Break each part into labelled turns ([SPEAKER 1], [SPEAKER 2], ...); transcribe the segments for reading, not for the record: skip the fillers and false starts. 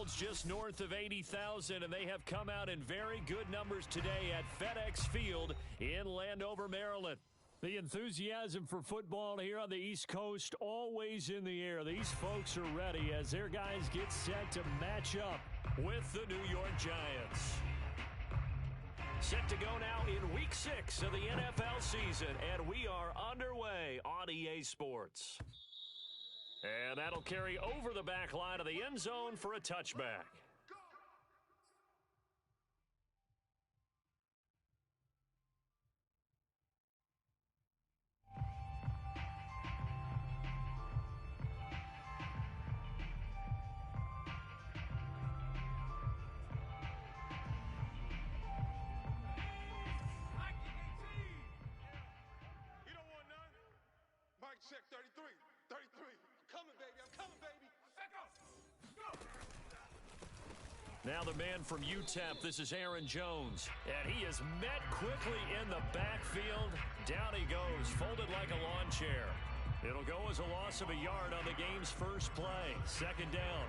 [SPEAKER 1] holds just north of 80,000, and they have come out in very good numbers today at FedEx Field in Landover, Maryland. The enthusiasm for football here on the East Coast always in the air. These folks are ready as their guys get set to match up with the New York Giants. Set to go now in Week 6 of the NFL season, and we are underway on EA Sports. And that'll carry over the back line of the end zone for a touchback.
[SPEAKER 2] Check 33. I'm coming, baby. Let go.
[SPEAKER 1] Now the man from UTEP, this is Aaron Jones. And he is met quickly in the backfield. Down he goes, folded like a lawn chair. It'll go as a loss of a yard on the game's first play. Second down.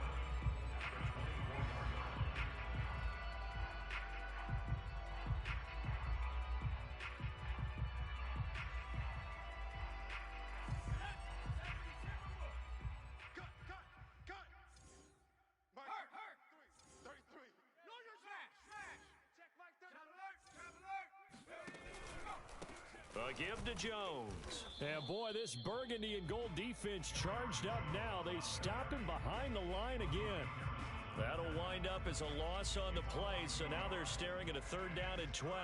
[SPEAKER 1] Give to Jones. And boy, this burgundy and gold defense charged up now. They stopped him behind the line again. That'll wind up as a loss on the play, so now they're staring at a third down and 12.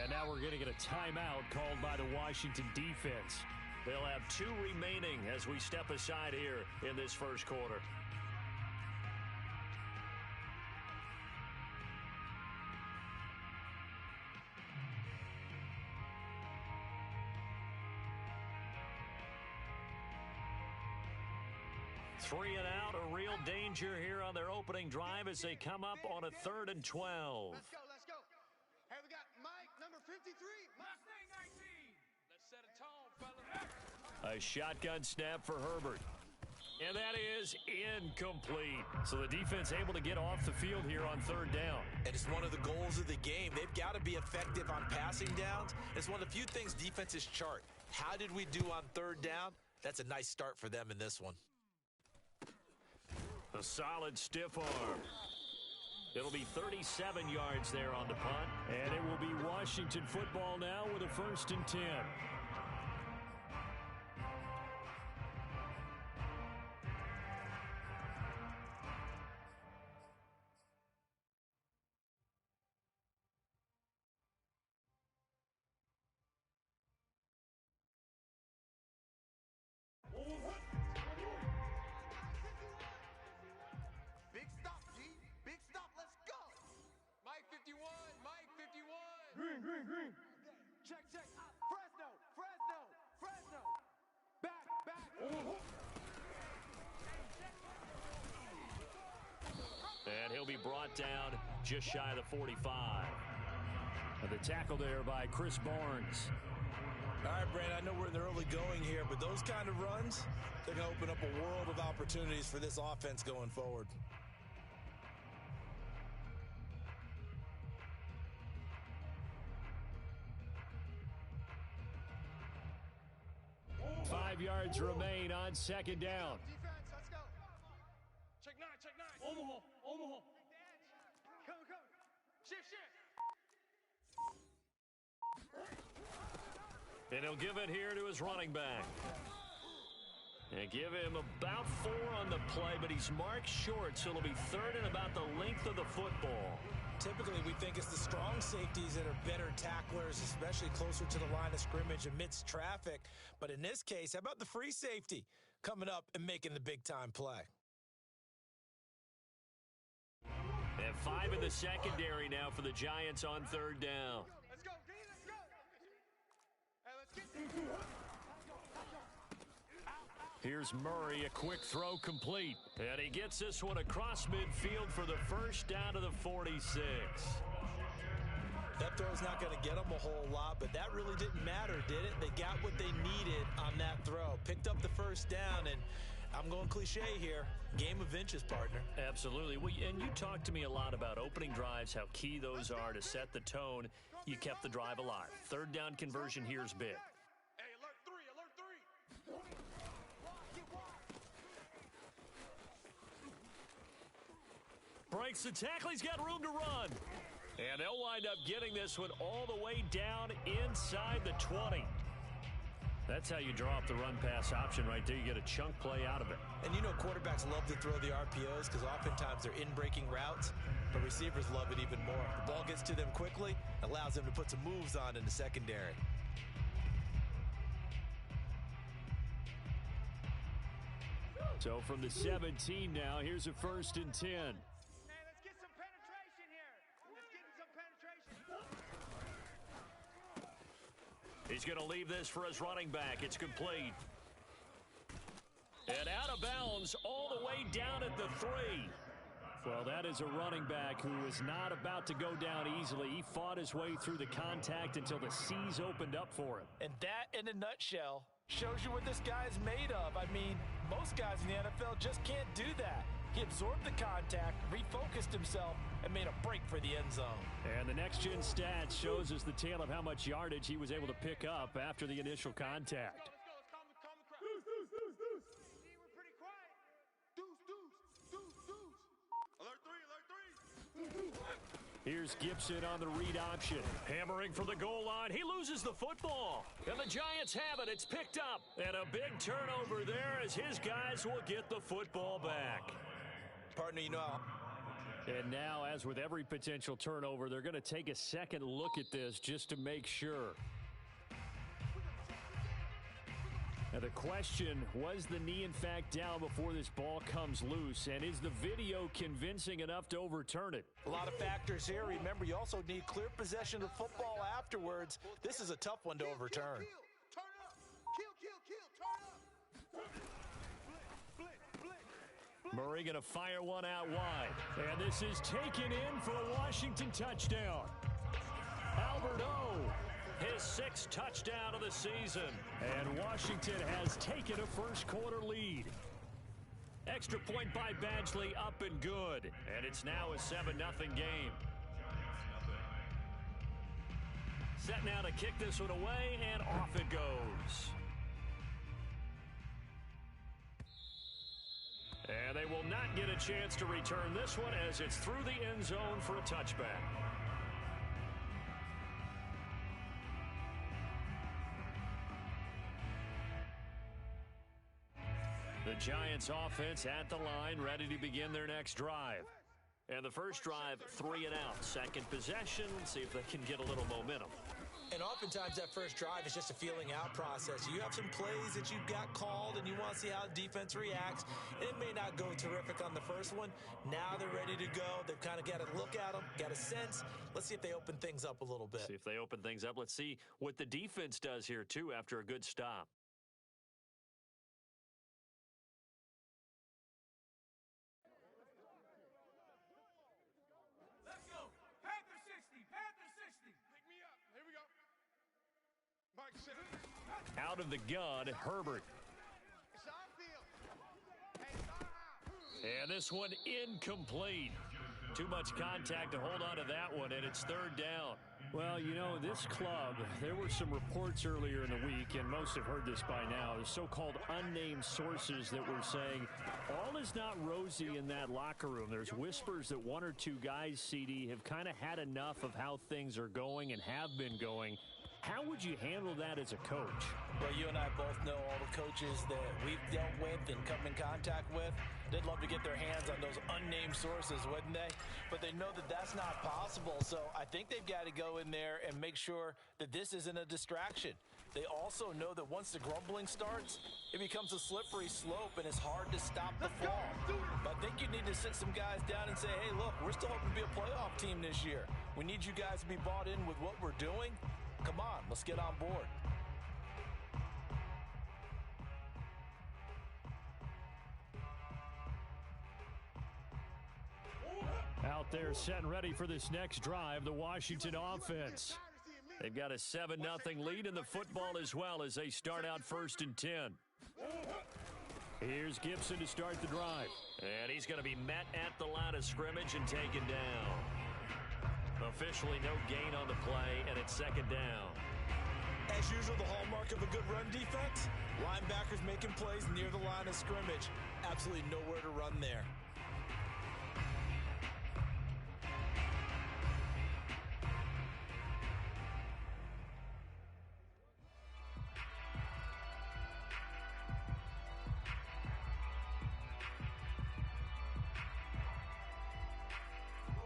[SPEAKER 1] And now we're going to get a timeout called by the Washington defense. They'll have 2 remaining as we step aside here in this first quarter. Three and out, a real danger here on their opening drive as they come up on a 3rd and 12.
[SPEAKER 2] Let's go. Hey, we got Mike, number 53. Mustang 19. Let's set a tone, fella.
[SPEAKER 1] A shotgun snap for Herbert. And that is incomplete. So the defense able to get off the field here on 3rd down.
[SPEAKER 3] And it's one of the goals of the game. They've got to be effective on passing downs. It's one of the few things defenses chart. How did we do on 3rd down? That's a nice start for them in this one.
[SPEAKER 1] A solid stiff arm. It'll be 37 yards there on the punt. And it will be Washington football now with a 1st and 10.
[SPEAKER 2] Green. Check. Fresno. Back.
[SPEAKER 1] And he'll be brought down just shy of the 45. And the tackle there by Chris Barnes.
[SPEAKER 3] All right, Brandon, I know we're in the early going here, but those kind of runs, they're going to open up a world of opportunities for this offense going forward.
[SPEAKER 1] Five yards remain on 2nd down.
[SPEAKER 2] Defense, let's go. Check 9. Omaha. Come. Shift.
[SPEAKER 1] And he'll give it here to his running back. And give him about 4 on the play, but he's marked short, so it'll be 3rd and about the length of the football.
[SPEAKER 3] Typically, we think it's the strong safeties that are better tacklers, especially closer to the line of scrimmage amidst traffic. But in this case, how about the free safety coming up and making the big-time play?
[SPEAKER 1] And 5 in the secondary now for the Giants on 3rd down.
[SPEAKER 2] Let's go, D, let's go. Hey, let's get this.
[SPEAKER 1] Here's Murray, a quick throw complete. And he gets this one across midfield for the first down to the 46.
[SPEAKER 3] That throw's not going to get them a whole lot, but that really didn't matter, did it? They got what they needed on that throw. Picked up the first down, and I'm going cliche here. Game of inches, partner.
[SPEAKER 1] Absolutely. Well, and you talked to me a lot about opening drives, how key those are to set the tone. You kept the drive alive. Third down conversion here is big.
[SPEAKER 2] Hey, alert three, alert three.
[SPEAKER 1] Breaks the tackle. He's got room to run. And they'll wind up getting this one all the way down inside the 20. That's how you draw up the run-pass option right there. You get a chunk play out of it.
[SPEAKER 3] And you know quarterbacks love to throw the RPOs because oftentimes they're in-breaking routes, but receivers love it even more. The ball gets to them quickly, allows them to put some moves on in the secondary.
[SPEAKER 1] So from the 17 now, here's a 1st and 10.
[SPEAKER 2] Let's get some penetration here. Let's get some penetration.
[SPEAKER 1] He's going to leave this for his running back. It's complete. And out of bounds all the way down at the 3. Well, that is a running back who is not about to go down easily. He fought his way through the contact until the seas opened up for him.
[SPEAKER 3] And that, in a nutshell, shows you what this guy is made of. I mean, most guys in the NFL just can't do that. He absorbed the contact, refocused himself, and made a break for the end zone.
[SPEAKER 1] And the next-gen stats shows us the tale of how much yardage he was able to pick up after the initial contact.
[SPEAKER 2] Let's go. Calm the crowd. Deuce. See, we're pretty quiet. Deuce. Alert three.
[SPEAKER 1] Here's Gibson on the read option. Hammering for the goal line. He loses the football. And the Giants have it. It's picked up. And a big turnover there as his guys will get the football back.
[SPEAKER 3] Partner, you know how...
[SPEAKER 1] And now, as with every potential turnover, they're going to take a second look at this just to make sure. Now, the question, was the knee in fact down before this ball comes loose? And is the video convincing enough to overturn it?
[SPEAKER 3] A lot of factors here. Remember, you also need clear possession of football afterwards. This is a tough one to overturn.
[SPEAKER 2] Turn up. Turn up.
[SPEAKER 1] Murray going to fire one out wide. And this is taken in for a Washington touchdown. Albert O, his 6th touchdown of the season. And Washington has taken a first-quarter lead. Extra point by Badgley up and good. And it's now a 7-0 game. Set now to kick this one away, and off it goes. And they will not get a chance to return this one as it's through the end zone for a touchback. The Giants offense at the line, ready to begin their next drive. And the first drive, 3 and out. Second possession, see if they can get a little momentum.
[SPEAKER 3] And oftentimes that first drive is just a feeling out process. You have some plays that you've got called and you want to see how the defense reacts. It may not go terrific on the first one. Now they're ready to go. They've kind of got to look at them, got a sense. Let's see if they open things up a little bit.
[SPEAKER 1] See if they open things up. Let's see what the defense does here, too, after a good stop.
[SPEAKER 2] Let's go. Panther 60. Pick me up. Here we go. Mike set.
[SPEAKER 1] Out of the gun, Herbert.
[SPEAKER 2] It's our field. Hey, it's our house.
[SPEAKER 1] And this one incomplete. Too much contact to hold on to that one, and it's 3rd down. Well, you know, this club, there were some reports earlier in the week, and most have heard this by now, the so-called unnamed sources that were saying all is not rosy in that locker room. There's whispers that 1 or 2 guys, CD, have kind of had enough of how things are going and have been going. How would you handle that as a coach?
[SPEAKER 3] Well, you and I both know all the coaches that we've dealt with and come in contact with. They'd love to get their hands on those unnamed sources, wouldn't they? But they know that that's not possible, so I think they've got to go in there and make sure that this isn't a distraction. They also know that once the grumbling starts, it becomes a slippery slope and it's hard to stop the fall. But I think you need to sit some guys down and say, hey, look, we're still hoping to be a playoff team this year. We need you guys to be bought in with what we're doing. Come on, let's get on board.
[SPEAKER 1] They're set and ready for this next drive, the Washington offense. They've got a 7-0 lead in the football as well as they start out 1st and 10. Here's Gibson to start the drive. And he's going to be met at the line of scrimmage and taken down. Officially no gain on the play, and it's 2nd down.
[SPEAKER 3] As usual, the hallmark of a good run defense, linebackers making plays near the line of scrimmage. Absolutely nowhere to run there.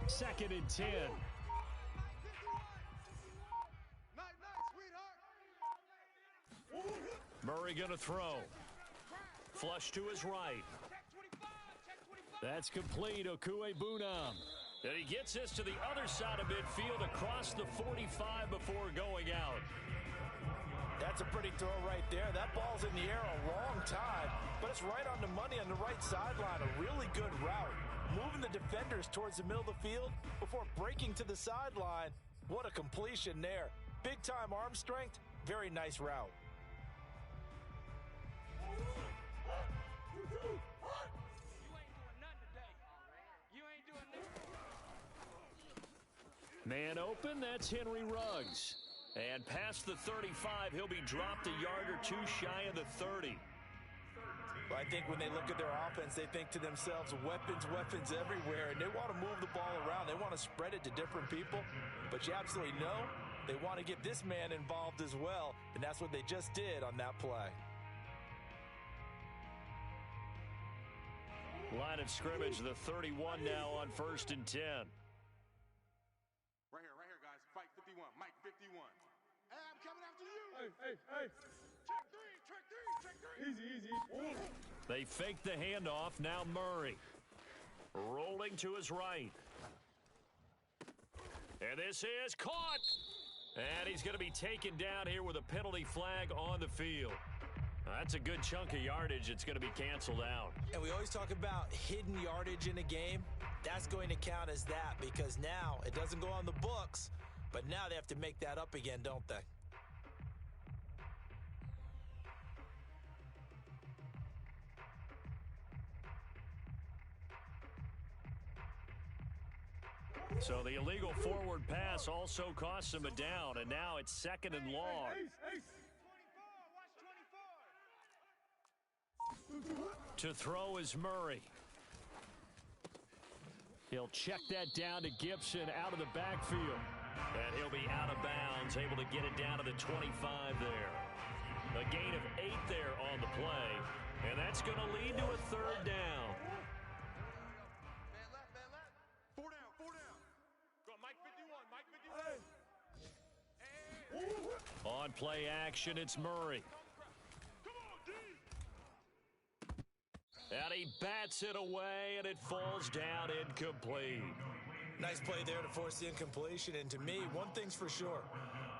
[SPEAKER 1] Second and 10. Murray going to throw. Flush to his right. That's complete. Okuebunam. And he gets this to the other side of midfield across the 45 before going out.
[SPEAKER 3] That's a pretty throw right there. That ball's in the air a long time, but it's right on the money on the right sideline. A really good route. Moving the defenders towards the middle of the field before breaking to the sideline. What a completion there. Big-time arm strength. Very nice route.
[SPEAKER 1] Man open, that's Henry Ruggs. And past the 35, he'll be dropped a yard or two shy of the 30.
[SPEAKER 3] Well, I think when they look at their offense, they think to themselves, weapons everywhere, and they want to move the ball around. They want to spread it to different people, but you absolutely know they want to get this man involved as well, and that's what they just did on that play.
[SPEAKER 1] Line of scrimmage, the 31 now on 1st and 10.
[SPEAKER 2] Right here, guys. Fight 51. Mike 51. Hey, I'm coming after you.
[SPEAKER 4] Hey.
[SPEAKER 2] Check three.
[SPEAKER 4] Easy. Ooh.
[SPEAKER 1] They fake the handoff. Now Murray. Rolling to his right. And this is caught. And he's going to be taken down here with a penalty flag on the field. That's a good chunk of yardage. It's going to be canceled out.
[SPEAKER 3] And we always talk about hidden yardage in a game. That's going to count as that because now it doesn't go on the books, but now they have to make that up again, don't they?
[SPEAKER 1] So the illegal forward pass also costs him a down, and now it's 2nd and long. To throw is Murray. He'll check that down to Gibson out of the backfield. And he'll be out of bounds, able to get it down to the 25 there. A gain of 8 there on the play, and that's going to lead to a 3rd down.
[SPEAKER 2] Man left. 4 down. Go, Mike 51.
[SPEAKER 1] On play action, it's Murray. And he bats it away, and it falls down incomplete.
[SPEAKER 3] Nice play there to force the incompletion. And to me, one thing's for sure.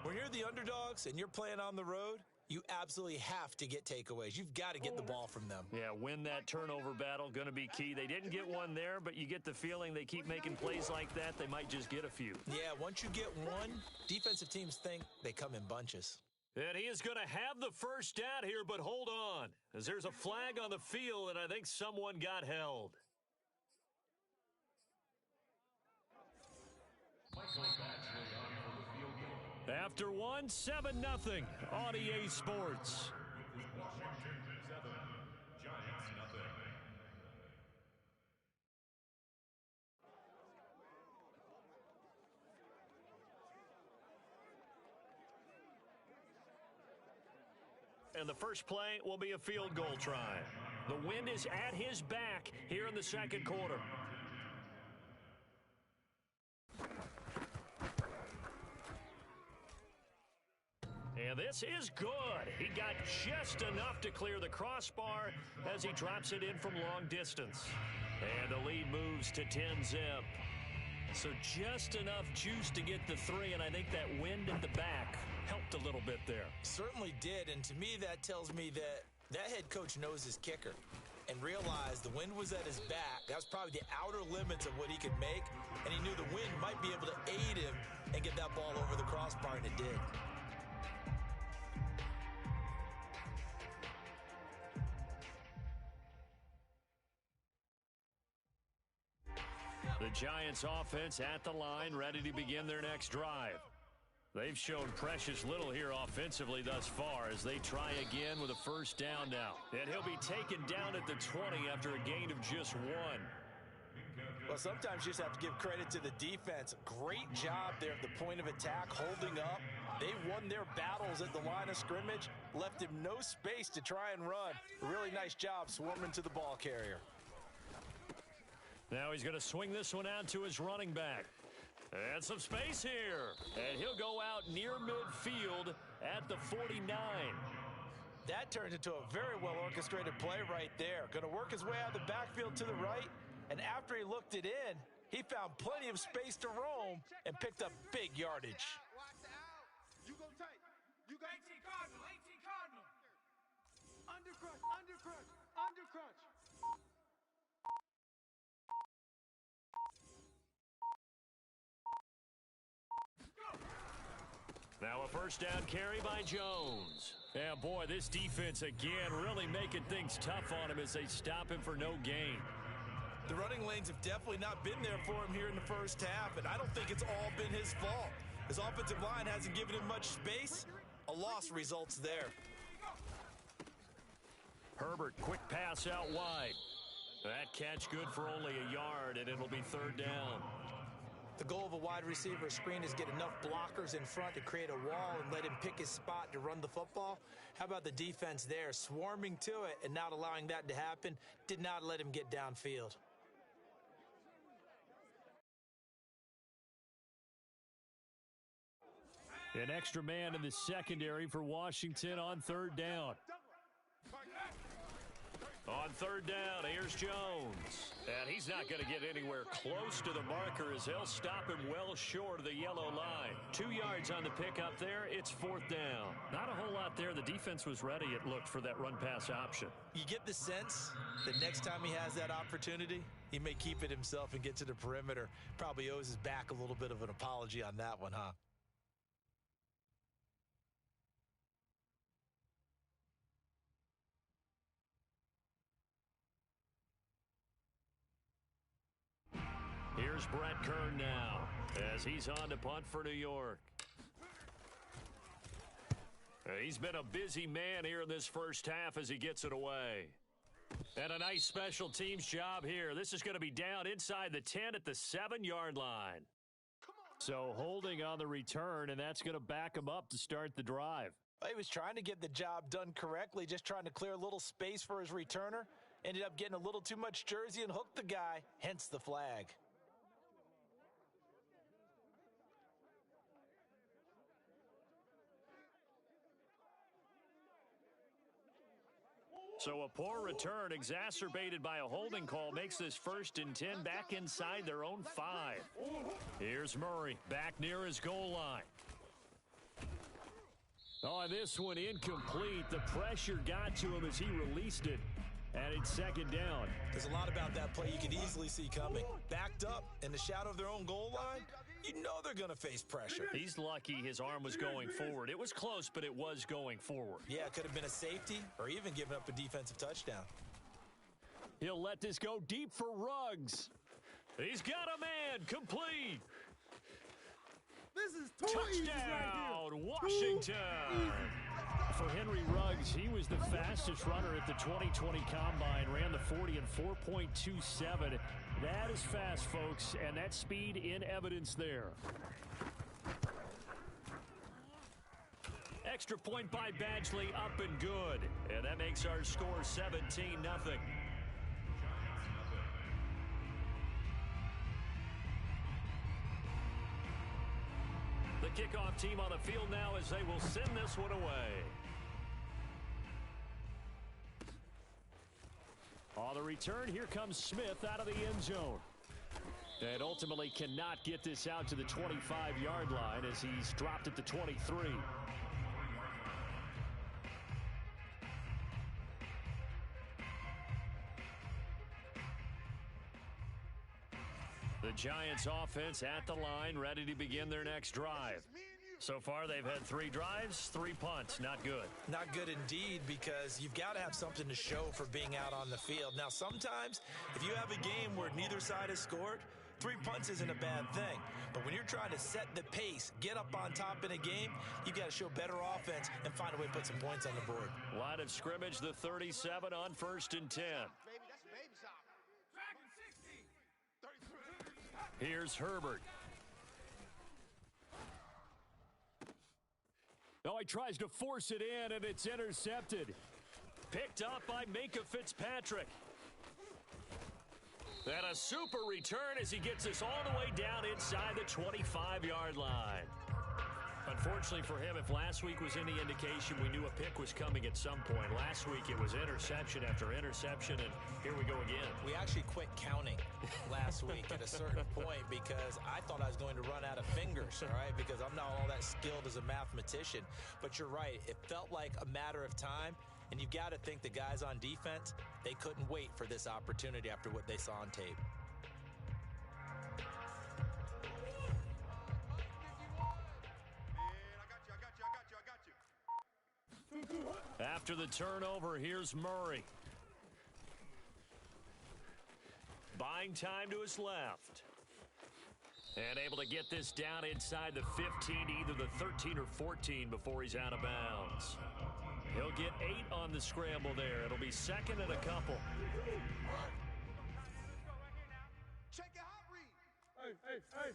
[SPEAKER 3] When you're the underdogs and you're playing on the road, you absolutely have to get takeaways. You've got to get the ball from them.
[SPEAKER 1] Yeah, win that turnover battle, going to be key. They didn't get one there, but you get the feeling they keep making plays like that, they might just get a few.
[SPEAKER 3] Yeah, once you get one, defensive teams think they come in bunches.
[SPEAKER 1] And he is going to have the first down here, but hold on, as there's a flag on the field, and I think someone got held. After one, 7-0 on EA Sports.
[SPEAKER 4] Washington 7, Giants nothing.
[SPEAKER 1] And the first play will be a field goal try. The wind is at his back here in the 2nd quarter. And this is good. He got just enough to clear the crossbar as he drops it in from long distance. And the lead moves to 10-zip. So just enough juice to get the 3, and I think that wind at the back helped a little bit there.
[SPEAKER 3] Certainly did, and to me that tells me that head coach knows his kicker and realized the wind was at his back. That was probably the outer limits of what he could make, and he knew the wind might be able to aid him and get that ball over the crossbar, and it did.
[SPEAKER 1] The Giants offense at the line, ready to begin their next drive. They've shown precious little here offensively thus far as they try again with a first down now. And he'll be taken down at the 20 after a gain of just 1.
[SPEAKER 3] Well, sometimes you just have to give credit to the defense. Great job there at the point of attack, holding up. They won their battles at the line of scrimmage, left him no space to try and run. A really nice job swarming to the ball carrier.
[SPEAKER 1] Now he's going to swing this one out to his running back. And some space here. And he'll go out near midfield at the 49.
[SPEAKER 3] That turned into a very well-orchestrated play right there. Going to work his way out of the backfield to the right. And after he looked it in, he found plenty of space to roam and picked up big yardage.
[SPEAKER 2] Watch out. You go tight. You got 18 Cardinal. 18 Cardinal. Undercrunch. Undercrunch. Undercrunch.
[SPEAKER 1] Now a first down carry by Jones. Yeah, boy, this defense again really making things tough on him as they stop him for no gain.
[SPEAKER 3] The running lanes have definitely not been there for him here in the first half, and I don't think it's all been his fault. His offensive line hasn't given him much space. A loss results there.
[SPEAKER 1] Herbert, quick pass out wide. That catch good for only a yard, and it'll be third down.
[SPEAKER 3] The goal of a wide receiver screen is get enough blockers in front to create a wall and let him pick his spot to run the football. How about the defense there, swarming to it and not allowing that to happen? Did not let him get downfield.
[SPEAKER 1] An extra man in the secondary for Washington on third down. On third down, here's Jones. And he's not going to get anywhere close to the marker as he'll stop him well short of the yellow line. 2 yards on the pickup there. It's fourth down. Not a whole lot there. The defense was ready, it looked, for that run-pass option.
[SPEAKER 3] You get the sense that next time he has that opportunity, he may keep it himself and get to the perimeter. Probably owes his back a little bit of an apology on that one, huh?
[SPEAKER 1] Here's Brett Kern now as he's on to punt for New York. He's been a busy man here in this first half as he gets it away. And a nice special teams job here. This is going to be down inside the 10 at the 7-yard line. So holding on the return, and that's going to back him up to start the drive.
[SPEAKER 3] He was trying to get the job done correctly, just trying to clear a little space for his returner. Ended up getting a little too much jersey and hooked the guy, hence the flag.
[SPEAKER 1] So a poor return exacerbated by a holding call makes this 1st and 10 back inside their own 5. Here's Murray back near his goal line. Oh, and this one incomplete. The pressure got to him as he released it. And it's 2nd down.
[SPEAKER 3] There's a lot about that play you could easily see coming. Backed up in the shadow of their own goal line, you know they're going to face pressure.
[SPEAKER 1] He's lucky his arm was going forward. It was close, but it was going forward.
[SPEAKER 3] Yeah, it could have been a safety or even given up a defensive touchdown.
[SPEAKER 1] He'll let this go deep for Ruggs. He's got a man, complete.
[SPEAKER 2] This is too easy right
[SPEAKER 1] Touchdown,
[SPEAKER 2] here.
[SPEAKER 1] Washington. For Henry Ruggs, he was the fastest runner at the 2020 Combine, ran the 40 in 4.27. That is fast, folks, and that speed in evidence there. Extra point by Badgley, up and good. And that makes our score 17-0. The kickoff team on the field now as they will send this one away. On the return, here comes Smith out of the end zone. And ultimately cannot get this out to the 25-yard line as he's dropped at the 23. The Giants offense at the line, ready to begin their next drive. So far, they've had 3 drives, 3 punts. Not good.
[SPEAKER 3] Not good indeed, because you've got to have something to show for being out on the field. Now, sometimes, if you have a game where neither side has scored, 3 punts isn't a bad thing. But when you're trying to set the pace, get up on top in a game, you've got to show better offense and find a way to put some points on the board.
[SPEAKER 1] Line of scrimmage, the 37 on 1st and 10.
[SPEAKER 2] Baby, that's baby shop.
[SPEAKER 1] Here's Herbert. Oh, he tries to force it in, and it's intercepted. Picked up by Minka Fitzpatrick. And a super return as he gets us all the way down inside the 25-yard line. Unfortunately for him, if last week was any indication, we knew a pick was coming at some point. Last week it was interception after interception, and here we go again.
[SPEAKER 3] We actually quit counting last week at a certain point because I thought I was going to run out of fingers, all right, because I'm not all that skilled as a mathematician. But you're right. It felt like a matter of time, and you've got to think the guys on defense, they couldn't wait for this opportunity after what they saw on tape.
[SPEAKER 1] After the turnover, here's Murray. Buying time to his left. And able to get this down inside the 15, either the 13 or 14 before he's out of bounds. He'll get 8 on the scramble there. It'll be second and a couple.
[SPEAKER 2] Check your hot read.
[SPEAKER 4] Hey.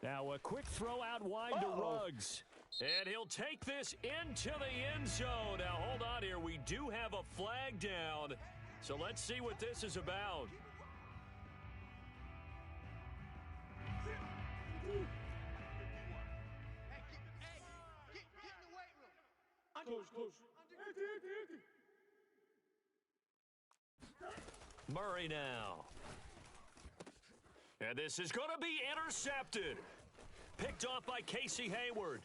[SPEAKER 1] Now a quick throw out wide to Ruggs. And he'll take this into the end zone. Now hold on here. We do have a flag down. So let's see what this is about.
[SPEAKER 2] Get in the weight room.
[SPEAKER 4] Close.
[SPEAKER 1] Murray now. And this is going to be intercepted. Picked off by Casey Hayward.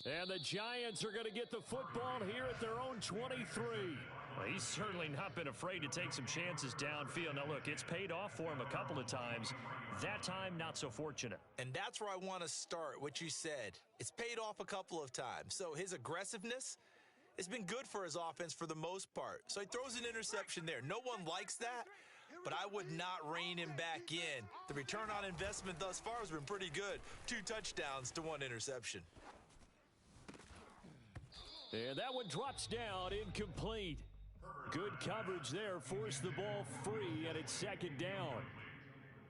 [SPEAKER 1] And the Giants are going to get the football here at their own 23. Well, he's certainly not been afraid to take some chances downfield. Now, look, it's paid off for him a couple of times. That time, not so fortunate.
[SPEAKER 3] And that's where I want to start, what you said. It's paid off a couple of times. So his aggressiveness has been good for his offense for the most part. So he throws an interception there. No one likes that, but I would not rein him back in. The return on investment thus far has been pretty good. 2 touchdowns to 1 interception.
[SPEAKER 1] And that one drops down, incomplete. Good coverage there, forced the ball free, and it's second down.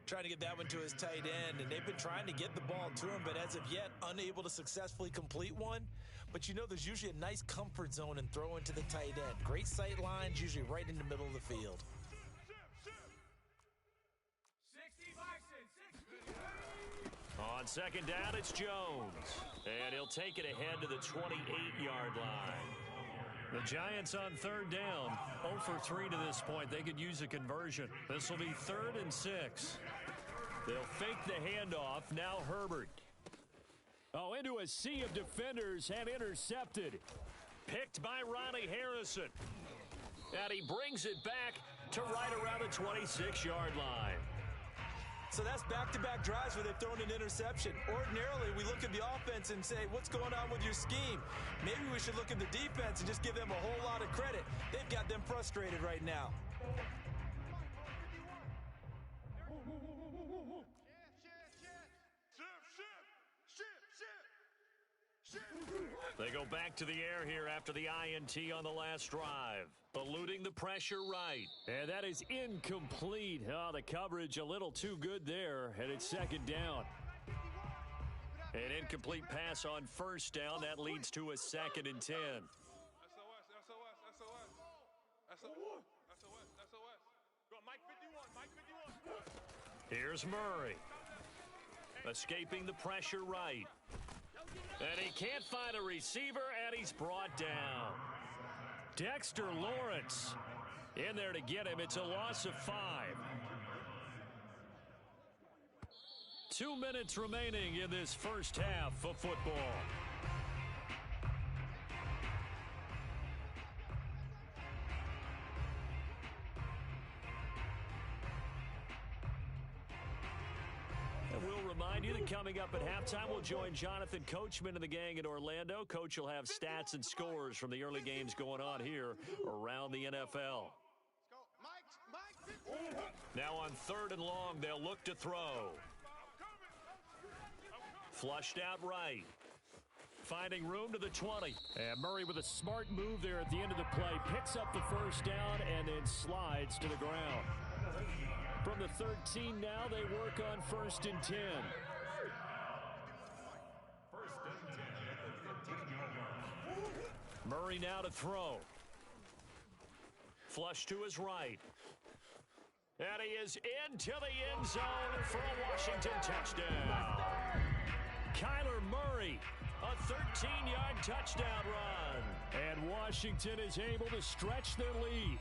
[SPEAKER 3] Trying to get that one to his tight end, and they've been trying to get the ball to him, but as of yet, unable to successfully complete one. But you know there's usually a nice comfort zone in throwing to the tight end. Great sight lines, usually right in the middle of the field.
[SPEAKER 1] On second down, it's Jones. And he'll take it ahead to the 28-yard line. The Giants on third down, 0 for 3 to this point. They could use a conversion. This will be 3rd and 6. They'll fake the handoff. Now Herbert. Oh, into a sea of defenders and intercepted. Picked by Ronnie Harrison. And he brings it back to right around the 26-yard line.
[SPEAKER 3] So that's back-to-back drives where they've thrown an interception. Ordinarily, we look at the offense and say, what's going on with your scheme? Maybe we should look at the defense and just give them a whole lot of credit. They've got them frustrated right now.
[SPEAKER 1] They go back to the air here after the INT on the last drive. Eluding the pressure right. And that is incomplete. Oh, the coverage a little too good there. And it's second down. An incomplete pass on first down. That leads to a 2nd and 10.
[SPEAKER 2] SOS. Go, Mike 51.
[SPEAKER 1] Here's Murray. Escaping the pressure right. And he can't find a receiver, and he's brought down. Dexter Lawrence in there to get him. It's a loss of 5. 2 minutes remaining in this first half of football. And we'll remind you that coming up at halftime, we'll join Jonathan Coachman and the gang in Orlando. Coach will have stats and scores from the early games going on here around the NFL. Now on 3rd and long, they'll look to throw. Flushed out right. Finding room to the 20. And Murray with a smart move there at the end of the play. Picks up the first down and then slides to the ground. From the 13 now, they work on 1st and 10. Murray now to throw. Flush to his right. And he is into the end zone for a Washington touchdown. Kyler Murray, a 13-yard touchdown run. And Washington is able to stretch their lead.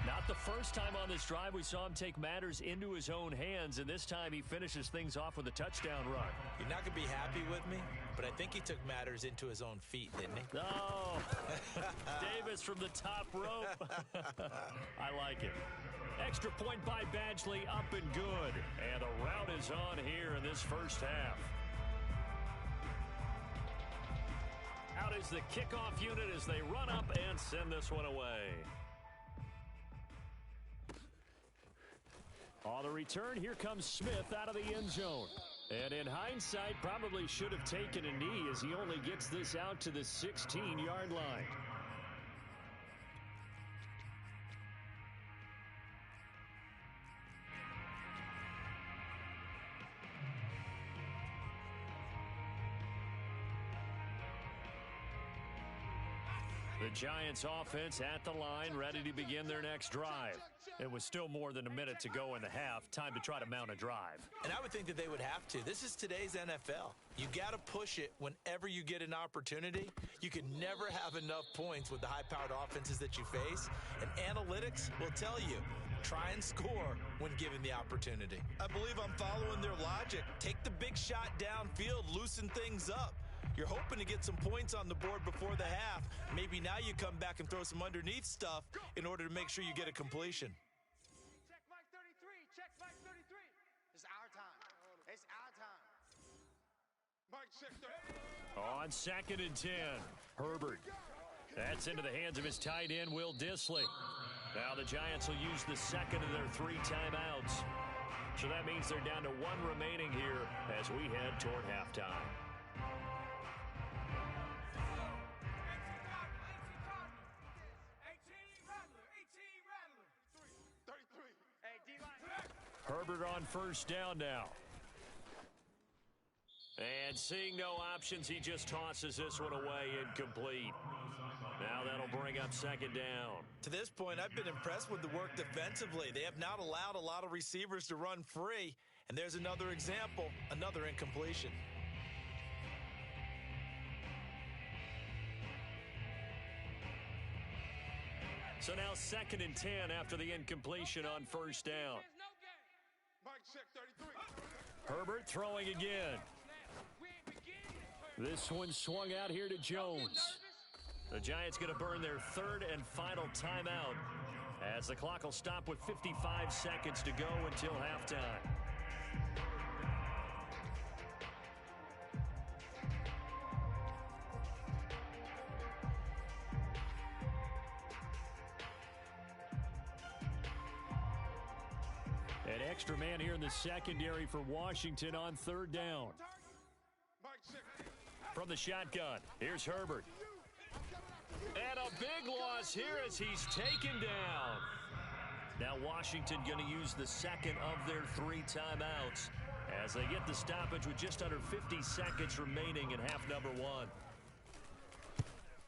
[SPEAKER 1] Not the first time on this drive we saw him take matters into his own hands, and this time he finishes things off with a touchdown run.
[SPEAKER 3] You're not going to be happy with me, but I think he took matters into his own feet, didn't he?
[SPEAKER 1] Oh, Davis from the top rope. I like it. Extra point by Badgley, up and good. And the route is on here in this first half. Out is the kickoff unit as they run up and send this one away. On the return, here comes Smith out of the end zone. And in hindsight, probably should have taken a knee as he only gets this out to the 16-yard line. The Giants offense at the line, ready to begin their next drive. It was still more than a minute to go in the half. Time to try to mount a drive.
[SPEAKER 3] And I would think that they would have to. This is today's NFL. You got to push it whenever you get an opportunity. You can never have enough points with the high-powered offenses that you face. And analytics will tell you, try and score when given the opportunity. I believe I'm following their logic. Take the big shot downfield, loosen things up. You're hoping to get some points on the board before the half. Maybe now you come back and throw some underneath stuff in order to make sure you get a completion.
[SPEAKER 2] Check Mike 33. Check Mike 33. It's our time. It's our time. Mike check 33.
[SPEAKER 1] On 2nd and 10, Herbert. That's into the hands of his tight end, Will Dissly. Now the Giants will use the second of their 3 timeouts. So that means they're down to 1 remaining here as we head toward halftime. Herbert on 1st down now. And seeing no options, he just tosses this one away, incomplete. Now that'll bring up 2nd down.
[SPEAKER 3] To this point, I've been impressed with the work defensively. They have not allowed a lot of receivers to run free. And there's another example, another incompletion.
[SPEAKER 1] So now 2nd and 10 after the incompletion on 1st down.
[SPEAKER 2] Mike check 33.
[SPEAKER 1] Herbert throwing again. This one swung out here to Jones. The Giants going to burn their 3rd and final timeout as the clock will stop with 55 seconds to go until halftime. An extra man here in the secondary for Washington on 3rd down. From the shotgun, here's Herbert. And a big loss here as he's taken down. Now Washington going to use the second of their 3 timeouts as they get the stoppage with just under 50 seconds remaining in half number 1.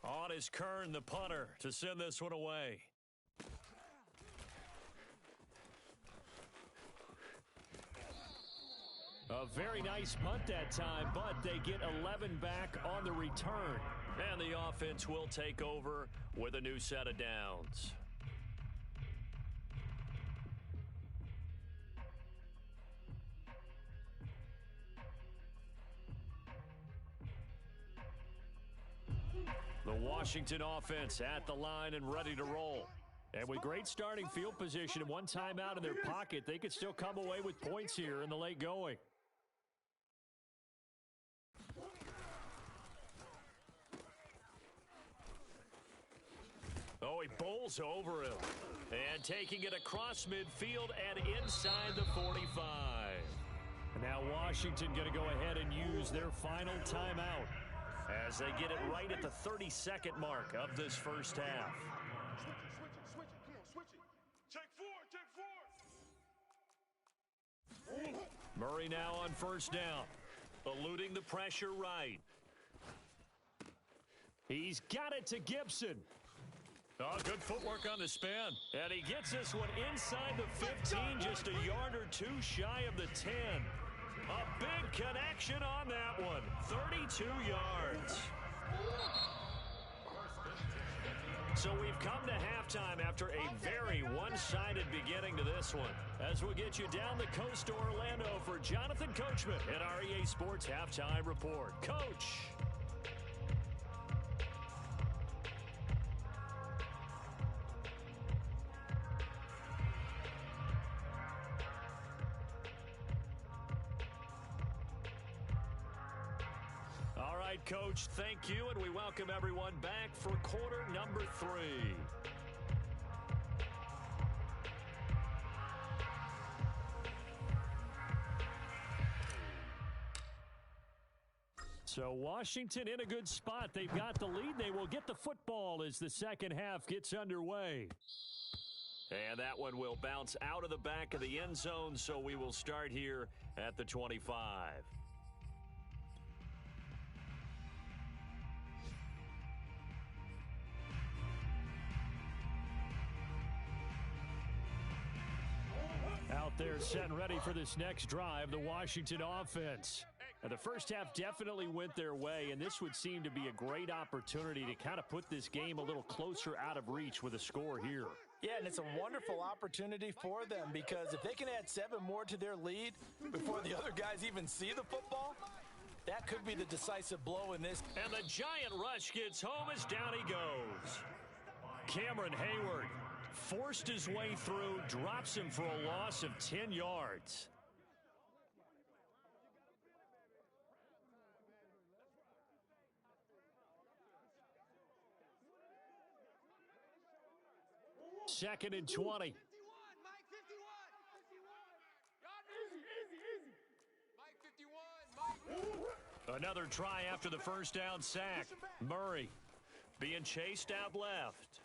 [SPEAKER 1] On is Kern, the punter, to send this one away. A very nice punt that time, but they get 11 back on the return. And the offense will take over with a new set of downs. The Washington offense at the line and ready to roll. And with great starting field position and one timeout in their pocket, they could still come away with points here in the late going. Oh, he bowls over him. And taking it across midfield and inside the 45. And now Washington going to go ahead and use their final timeout as they get it right at the 32nd mark of this first half.
[SPEAKER 2] Switch it. Come on, switch it. Check four.
[SPEAKER 1] Murray now on first down. Eluding the pressure right. He's got it to Gibson. Oh, good footwork on the spin. And he gets this one inside the 15, just a yard or two shy of the 10. A big connection on that one. 32 yards. So we've come to halftime after a very one-sided beginning to this one. As we'll get you down the coast to Orlando for Jonathan Coachman at REA Sports Halftime Report. Coach. All right, Coach, thank you, and we welcome everyone back for quarter number 3. So Washington in a good spot. They've got the lead. They will get the football as the second half gets underway. And that one will bounce out of the back of the end zone, so we will start here at the 25. Out there set and ready for this next drive, the Washington offense. Now, the first half definitely went their way, and this would seem to be a great opportunity to kind of put this game a little closer out of reach with a score here.
[SPEAKER 3] Yeah, and it's a wonderful opportunity for them because if they can add 7 more to their lead before the other guys even see the football, that could be the decisive blow in this.
[SPEAKER 1] And the giant rush gets home as down he goes. Cameron Hayward forced his way through, drops him for a loss of 10 yards. Second and 20.
[SPEAKER 2] Mike 51. Easy. Mike 51.
[SPEAKER 1] Another try after the first down sack. Murray being chased out left.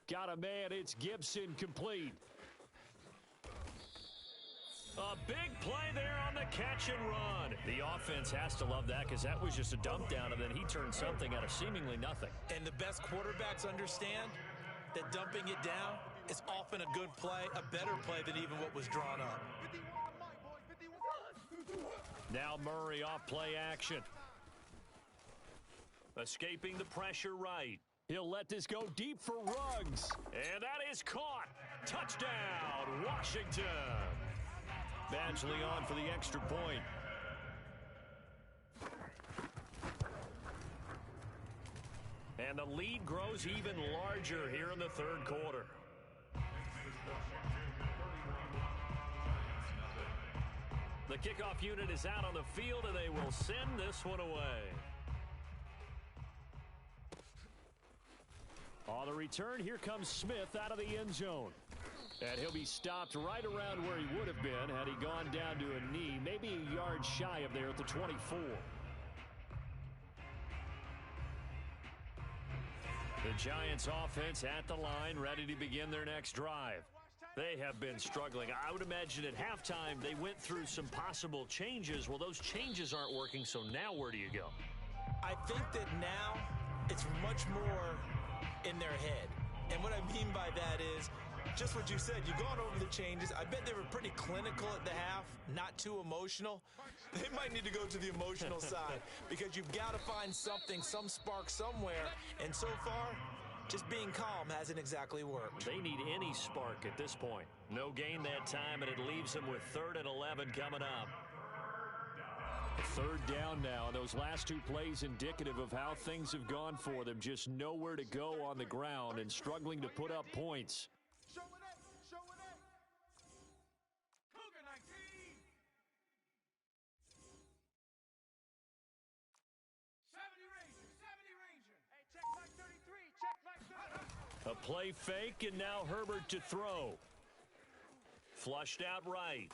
[SPEAKER 1] Got a man. It's Gibson complete. A big play there on the catch and run. The offense has to love that because that was just a dump down, and then he turned something out of seemingly nothing.
[SPEAKER 3] And the best quarterbacks understand that dumping it down is often a good play, a better play than even what was drawn up.
[SPEAKER 2] 51, Mike, boys. 51.
[SPEAKER 1] Now Murray off play action. Escaping the pressure right. He'll let this go deep for Ruggs. And that is caught. Touchdown, Washington. Badgley on for the extra point. And the lead grows even larger here in the third quarter. The kickoff unit is out on the field, and they will send this one away. On the return, here comes Smith out of the end zone. And he'll be stopped right around where he would have been had he gone down to a knee, maybe a yard shy of there at the 24. The Giants offense at the line, ready to begin their next drive. They have been struggling. I would imagine at halftime they went through some possible changes. Well, those changes aren't working, so now where do you go?
[SPEAKER 3] I think that now it's much more in their head. And what I mean by that is just what you said. You've gone over the changes. I bet they were pretty clinical at the half, not too emotional. They might need to go to the emotional side because you've got to find something, some spark somewhere. And so far, just being calm hasn't exactly worked.
[SPEAKER 1] They need any spark at this point. No gain that time, and it leaves them with 3rd and 11 coming up. Third down now, and those last two plays indicative of how things have gone for them. Just nowhere to go on the ground and struggling to put up points.
[SPEAKER 2] Show it up. Show it up. Cougar 19. 70 Ranger. 70 Ranger. Hey, check Mike 33. Check Mike 33.
[SPEAKER 1] A play fake, and now Herbert to throw. Flushed out right.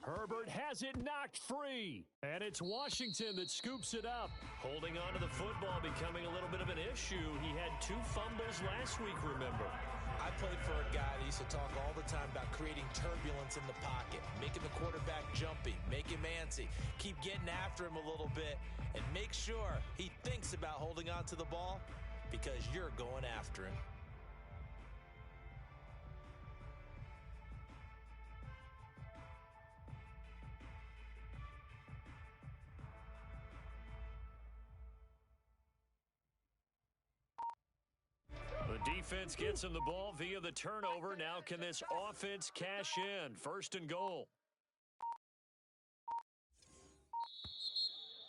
[SPEAKER 1] Herbert has it knocked free. And it's Washington that scoops it up. Holding on to the football becoming a little bit of an issue. He had 2 fumbles last week, remember.
[SPEAKER 3] I played for a guy that used to talk all the time about creating turbulence in the pocket, making the quarterback jumpy, make him antsy, keep getting after him a little bit, and make sure he thinks about holding on to the ball because you're going after him.
[SPEAKER 1] The defense gets him the ball via the turnover. Now can this offense cash in? First and goal.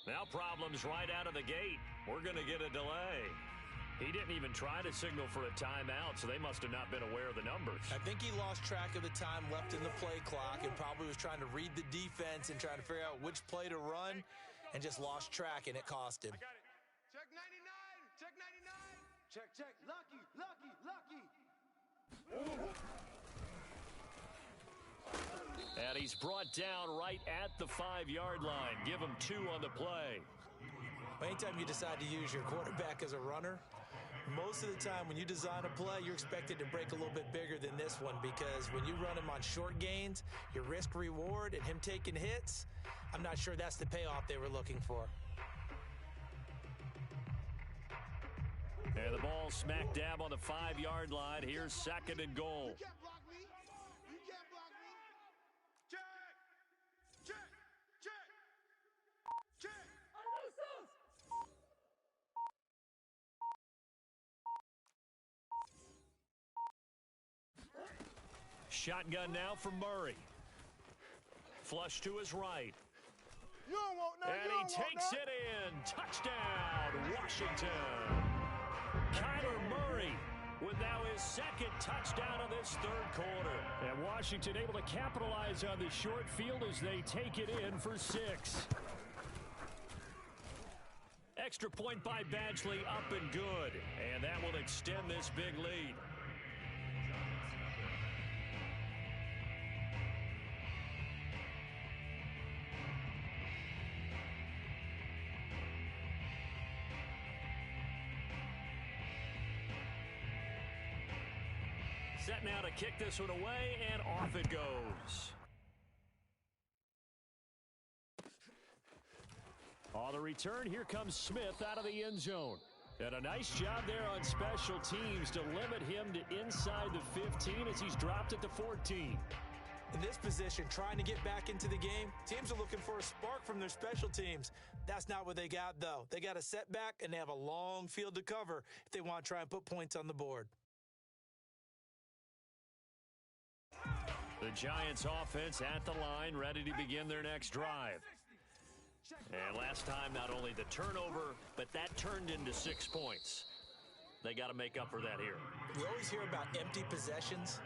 [SPEAKER 1] Now problems right out of the gate. We're going to get a delay. He didn't even try to signal for a timeout, so they must have not been aware of the numbers.
[SPEAKER 3] I think he lost track of the time left in the play clock and probably was trying to read the defense and trying to figure out which play to run and just lost track, and it cost him.
[SPEAKER 2] I got it. Check 99. Check 99. Check, check. Lucky, lucky, lucky.
[SPEAKER 1] And he's brought down right at the 5-yard line. Give him 2 on the play.
[SPEAKER 3] Anytime you decide to use your quarterback as a runner, most of the time when you design a play, you're expected to break a little bit bigger than this one because when you run him on short gains, your risk-reward and him taking hits, I'm not sure that's the payoff they were looking for.
[SPEAKER 1] And the ball smack dab on the 5-yard line. Here's second and goal.
[SPEAKER 2] You can't block me. You can't block me. Check. Check. Check. Check.
[SPEAKER 1] Shotgun now for Murray. Flush to his right.
[SPEAKER 2] You don't want that.
[SPEAKER 1] And he takes it in. Touchdown, Washington. Kyler Murray with now his second touchdown of this third quarter. And Washington able to capitalize on the short field as they take it in for 6. Extra point by Badgley, up and good. And that will extend this big lead. Set now to kick this one away, and off it goes. On the return, here comes Smith out of the end zone. And a nice job there on special teams to limit him to inside the 15 as he's dropped at the 14.
[SPEAKER 3] In this position, trying to get back into the game, teams are looking for a spark from their special teams. That's not what they got, though. They got a setback, and they have a long field to cover if they want to try and put points on the board.
[SPEAKER 1] The Giants offense at the line, ready to begin their next drive. And last time, not only the turnover, but that turned into 6 points. They got to make up for that here.
[SPEAKER 3] We always hear about empty possessions,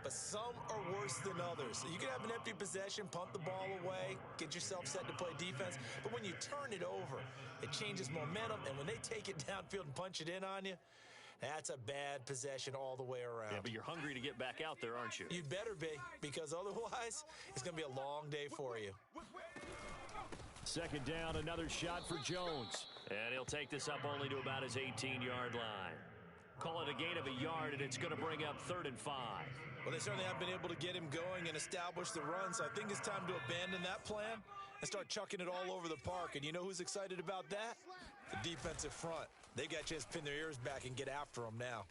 [SPEAKER 3] but some are worse than others. You can have an empty possession, pump the ball away, get yourself set to play defense, but when you turn it over, it changes momentum, and when they take it downfield and punch it in on you, that's a bad possession all the way around.
[SPEAKER 1] Yeah, but you're hungry to get back out there, aren't you?
[SPEAKER 3] You'd better be, because otherwise, it's going to be a long day for you.
[SPEAKER 1] Second down, another shot for Jones. And he'll take this up only to about his 18-yard line. Call it a gain of a yard, and it's going to bring up 3rd and 5.
[SPEAKER 3] Well, they certainly have been able to get him going and establish the run, so I think it's time to abandon that plan and start chucking it all over the park. And you know who's excited about that? The defensive front. They got a chance to pin their ears back and get after them now.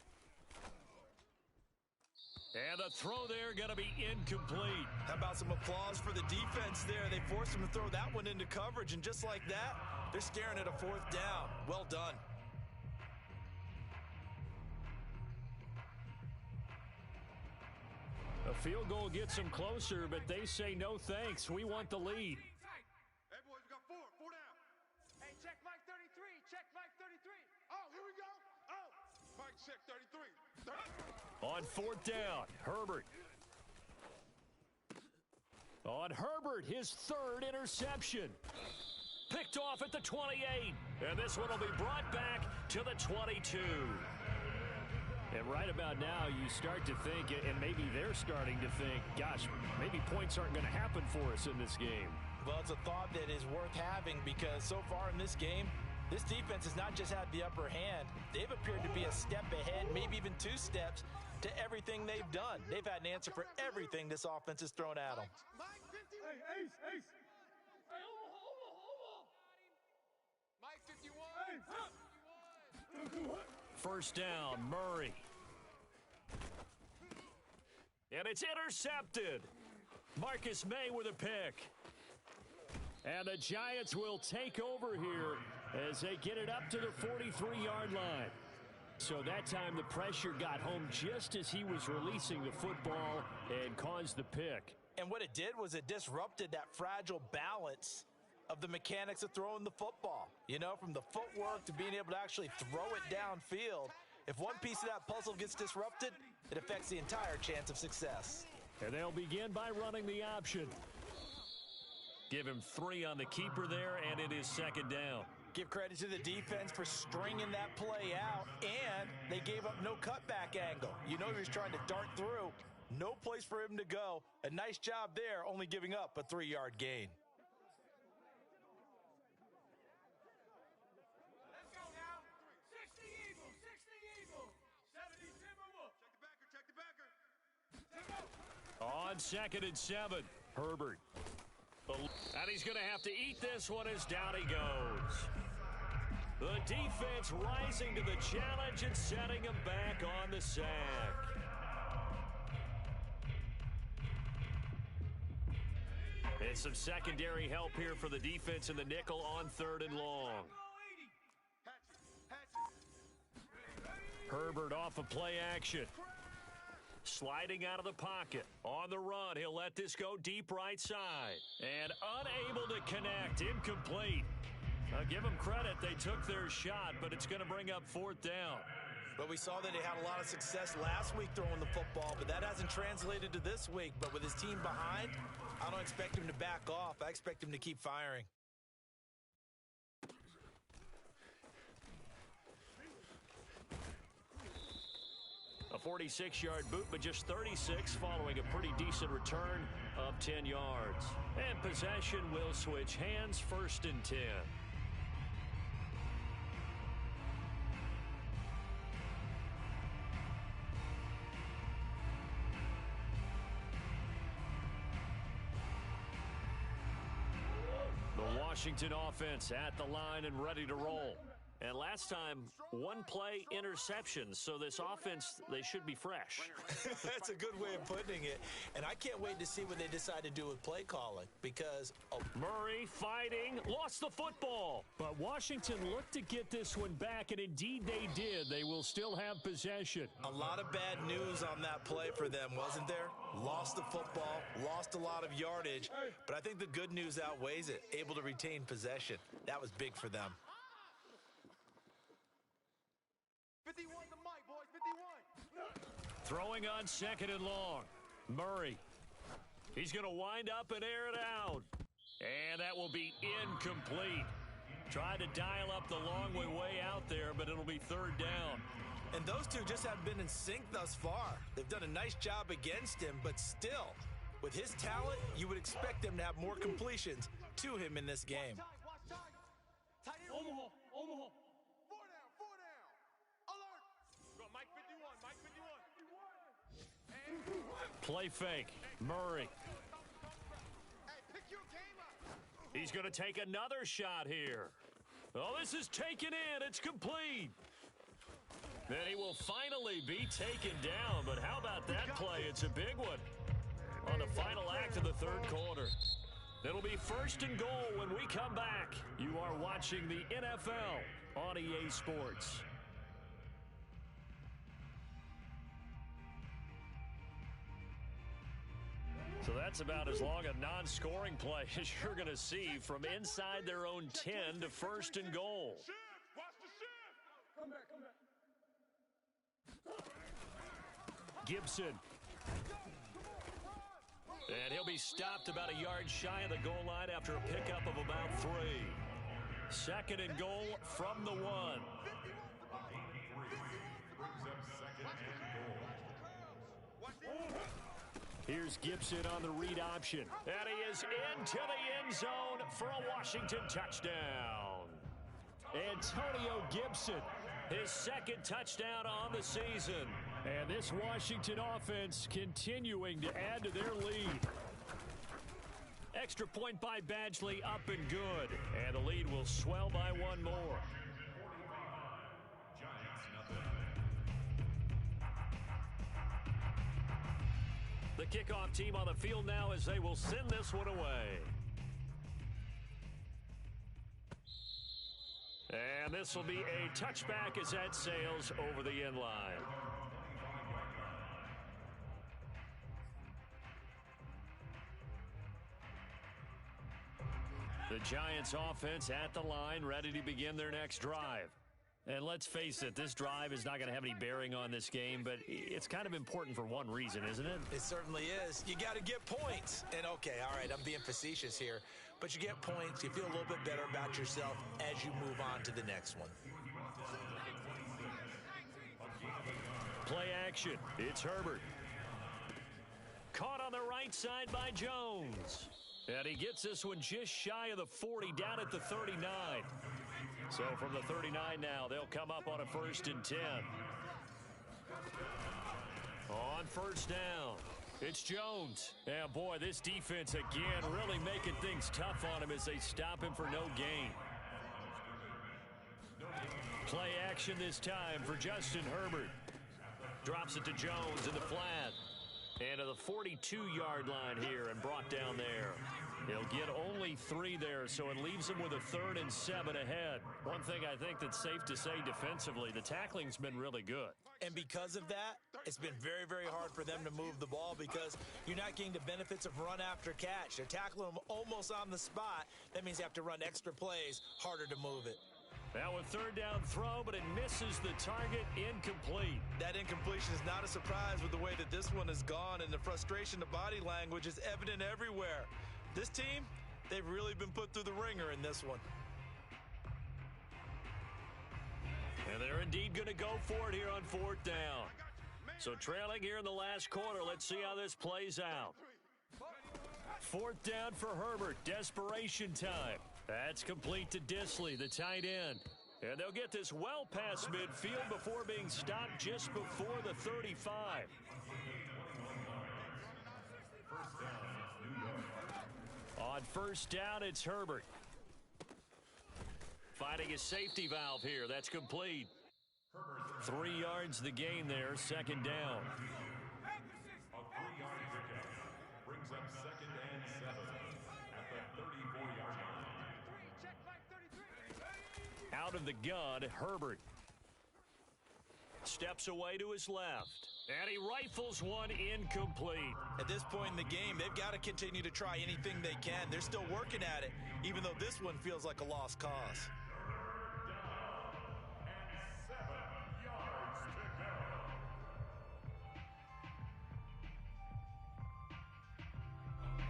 [SPEAKER 1] And the throw there going to be incomplete.
[SPEAKER 3] How about some applause for the defense there? They forced him to throw that one into coverage, and just like that, they're staring at a 4th down. Well done.
[SPEAKER 1] A field goal gets them closer, but they say no thanks. We want the lead.
[SPEAKER 2] Hey, boys, we got 4. check 33.
[SPEAKER 1] On fourth down, Herbert. On Herbert, his third interception. Picked off at the 28. And this one will be brought back to the 22. And right about now, you start to think, and maybe they're starting to think, gosh, maybe points aren't going to happen for us in this game.
[SPEAKER 3] Well, it's a thought that is worth having because so far in this game, this defense has not just had the upper hand. They've appeared to be a step ahead, maybe even two steps, to everything they've done. They've had an answer for everything this offense has thrown at them.
[SPEAKER 2] Mike 51.
[SPEAKER 4] Hey, Ace, Ace.
[SPEAKER 2] Mike 51.
[SPEAKER 4] Hey,
[SPEAKER 1] First down, Murray. And it's intercepted. Marcus May with a pick. And the Giants will take over here as they get it up to the 43-yard line. So that time the pressure got home just as he was releasing the football and caused the pick.
[SPEAKER 3] And what it did was it disrupted that fragile balance of the mechanics of throwing the football. You know, from the footwork to being able to actually throw it downfield. If one piece of that puzzle gets disrupted, it affects the entire chance of success.
[SPEAKER 1] And they'll begin by running the option. Give him 3 on the keeper there, and it is second down.
[SPEAKER 3] Give credit to the defense for stringing that play out, and they gave up no cutback angle. You know he was trying to dart through. No place for him to go. A nice job there, only giving up a 3-yard gain.
[SPEAKER 2] Let's go now. 60 Eagles, 60 Eagles. 70 Timberwolves. Check the backer, check the backer.
[SPEAKER 1] On second and 7, Herbert. And he's going to have to eat this one as down he goes. The defense rising to the challenge and setting him back on the sack. And some secondary help here for the defense in the nickel on third and long. Herbert off of play action. Sliding out of the pocket. On the run, he'll let this go deep right side. And unable to connect. Incomplete. I'll give them credit. They took their shot, but it's going to bring up fourth down.
[SPEAKER 3] But we saw that he had a lot of success last week throwing the football, but that hasn't translated to this week. But with his team behind, I don't expect him to back off. I expect him to keep firing.
[SPEAKER 1] A 46-yard boot, but just 36 following a pretty decent return of 10 yards. And possession will switch hands, first and 10. The Washington offense at the line and ready to roll. And last time, one play interception, so this offense, they should be fresh.
[SPEAKER 3] That's a good way of putting it. And I can't wait to see what they decide to do with play calling because
[SPEAKER 1] Murray fighting, lost the football. But Washington looked to get this one back, and indeed they did. They will still have possession.
[SPEAKER 3] a lot of bad news on that play for them, wasn't there? Lost the football, lost a lot of yardage, but I think the good news outweighs it. Able to retain possession. That was big for them.
[SPEAKER 2] 51 to Mike, boys, 51.
[SPEAKER 1] Throwing on second and long. Murray. He's going to wind up and air it out. And that will be incomplete. Tried to dial up the long way out there, but it'll be third down.
[SPEAKER 3] And those two just haven't been in sync thus far. They've done a nice job against him, but still, with his talent, you would expect them to have more completions to him in this game.
[SPEAKER 2] Watch time. Tight end. Omaha. Four down. Alert. Go, Mike 51, Mike 51.
[SPEAKER 1] Play fake. Murray.
[SPEAKER 2] Hey, pick your game up.
[SPEAKER 1] He's going to take another shot here. Oh, this is taken in. It's complete. Then he will finally be taken down. But how about that play? It's a big one on the final act of the third quarter. It'll be first and goal when we come back. You are watching the NFL on EA Sports. So that's about as long a non-scoring play as you're going to see from inside their own 10 to first and goal.
[SPEAKER 2] Shift. Watch the shift.
[SPEAKER 4] Come back.
[SPEAKER 1] Gibson. And he'll be stopped about a yard shy of the goal line after a pickup of about 3. Second and goal from the 1. Here's Gibson on the read option. And he is into the end zone for a Washington touchdown. Antonio Gibson, his second touchdown on the season. And this Washington offense continuing to add to their lead. Extra point by Badgley, up and good. And the lead will swell by 1 more. The kickoff team on the field now as they will send this one away. And this will be a touchback as that sails over the end line. The Giants offense at the line, ready to begin their next drive. And let's face it, this drive is not going to have any bearing on this game, but it's kind of important for one reason, isn't it?
[SPEAKER 3] It certainly is. You got to get points. And okay, all right, I'm being facetious here, but you get points, you feel a little bit better about yourself as you move on to the next one.
[SPEAKER 1] Play action. It's Herbert. Caught on the right side by Jones. And he gets this one just shy of the 40, down at the 39. So from the 39 now, they'll come up on a 1st and 10. On first down, it's Jones. And boy, this defense again really making things tough on him as they stop him for no gain. Play action this time for Justin Herbert. Drops it to Jones in the flat. And to the 42-yard line here and brought down there. He'll get only 3 there, so it leaves him with a 3rd and 7 ahead. One thing I think that's safe to say defensively, the tackling's been really good.
[SPEAKER 3] And because of that, it's been very, very hard for them to move the ball because you're not getting the benefits of run after catch. They're tackling them almost on the spot. That means you have to run extra plays, harder to move it.
[SPEAKER 1] Now a 3rd down throw, but it misses the target, incomplete.
[SPEAKER 3] That incompletion is not a surprise with the way that this one has gone, and the frustration, the body language is evident everywhere. This team, they've really been put through the ringer in this one.
[SPEAKER 1] And they're indeed going to go for it here on 4th down. So trailing here in the last quarter, let's see how this plays out. 4th down for Herbert, desperation time. That's complete to Disley, the tight end. And they'll get this well past midfield before being stopped just before the 35. On 1st down, it's Herbert. Finding a safety valve here. That's complete. 3 yards the gain there, 2nd down.
[SPEAKER 4] A 3-yard pickup brings up 2nd and 7 at the 34-yard line.
[SPEAKER 1] Out of the gun, Herbert. Steps away to his left. And he rifles one incomplete.
[SPEAKER 3] At this point in the game, they've got to continue to try anything they can. They're still working at it, even though this one feels like a lost cause.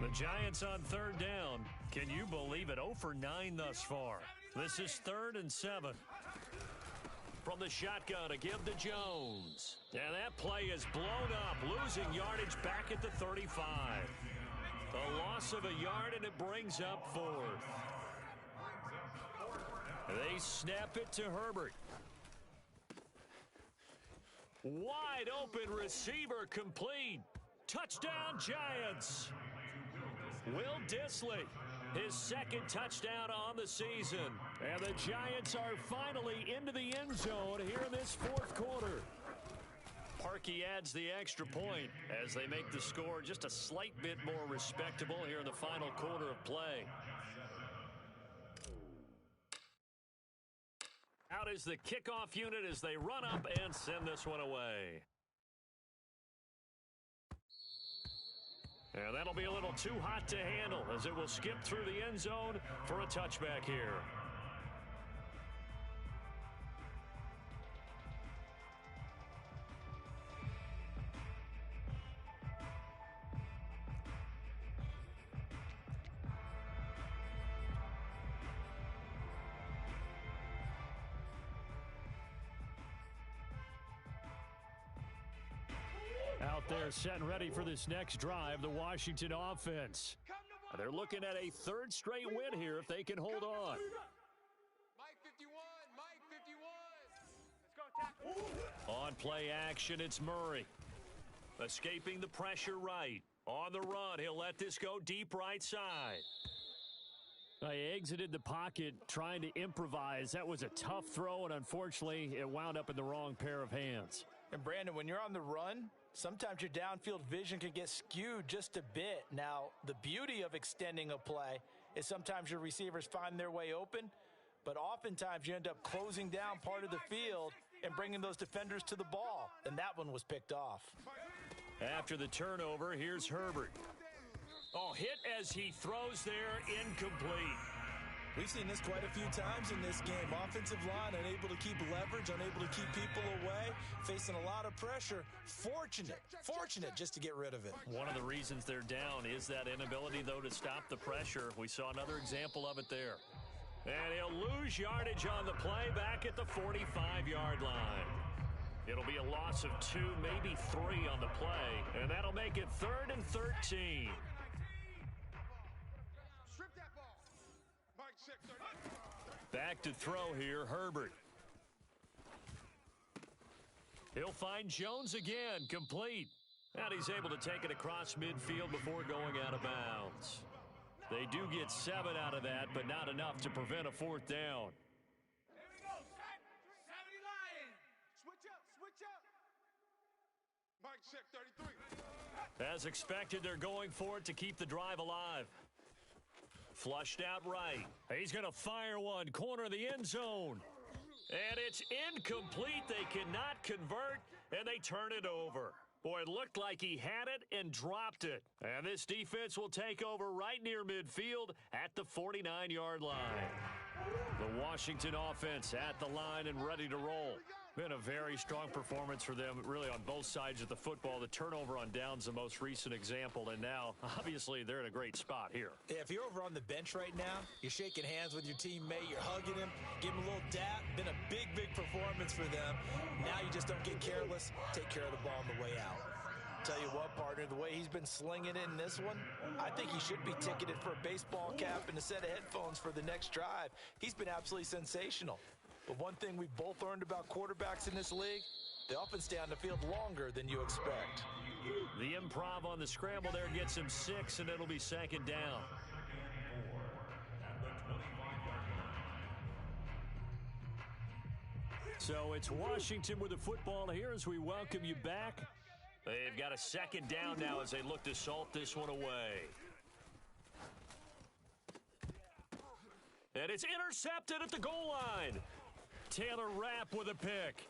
[SPEAKER 1] The Giants on 3rd down. Can you believe it? 0 for 9 thus far. This is 3rd and 7. From the shotgun to give to Jones. And that play is blown up, losing yardage back at the 35. A loss of a yard, and it brings up 4th. They snap it to Herbert. Wide open receiver complete. Touchdown, Giants. Will Disley, his 2nd touchdown on the season. And the Giants are finally into the end zone here in this 4th quarter. Parkey adds the extra point as they make the score just a slight bit more respectable here in the final quarter of play. Out is the kickoff unit as they run up and send this one away. And that'll be a little too hot to handle as it will skip through the end zone for a touchback here. They're set and ready for this next drive, the Washington offense. They're looking at a third straight win here if they can hold on.
[SPEAKER 2] Mike 51, Mike 51. Let's go, tackle.
[SPEAKER 1] On play action, it's Murray. Escaping the pressure right. On the run, he'll let this go deep right side. He exited the pocket trying to improvise. That was a tough throw, and unfortunately, it wound up in the wrong pair of hands.
[SPEAKER 3] And Brandon, when you're on the run, sometimes your downfield vision can get skewed just a bit. Now, the beauty of extending a play is sometimes your receivers find their way open, but oftentimes you end up closing down part of the field and bringing those defenders to the ball, and that one was picked off.
[SPEAKER 1] After the turnover, here's Herbert. Oh, hit as he throws there, incomplete.
[SPEAKER 3] We've seen this quite a few times in this game. Offensive line unable to keep leverage, unable to keep people away, facing a lot of pressure. Fortunate just to get rid of it.
[SPEAKER 1] One of the reasons they're down is that inability, though, to stop the pressure. We saw another example of it there. And he'll lose yardage on the play back at the 45-yard line. It'll be a loss of 2, maybe 3 on the play, and that'll make it 3rd and 13. Back to throw here, Herbert. He'll find Jones again, complete. And he's able to take it across midfield before going out of bounds. They do get 7 out of that, but not enough to prevent a 4th down.
[SPEAKER 2] Here we go, 70 Lions. Switch up. Mike check 33.
[SPEAKER 1] As expected, they're going for it to keep the drive alive. Flushed out right. He's going to fire one, corner of the end zone. And it's incomplete. They cannot convert, and they turn it over. Boy, it looked like he had it and dropped it. And this defense will take over right near midfield at the 49-yard line. The Washington offense at the line and ready to roll. Been a very strong performance for them, really, on both sides of the football. The turnover on downs, the most recent example, and now, obviously, they're in a great spot here.
[SPEAKER 3] Yeah, if you're over on the bench right now, you're shaking hands with your teammate, you're hugging him, give him a little dap. Been a big performance for them. Now you just don't get careless. Take care of the ball on the way out. Tell you what, partner, the way he's been slinging it in this one, I think he should be ticketed for a baseball cap and a set of headphones for the next drive. He's been absolutely sensational. But one thing we've both learned about quarterbacks in this league, they often stay on the field longer than you expect.
[SPEAKER 1] The improv on the scramble there gets him 6, and it'll be 2nd down. So it's Washington with the football here as we welcome you back. They've got a 2nd down now as they look to salt this one away. And it's intercepted at the goal line. Taylor Rapp with a pick.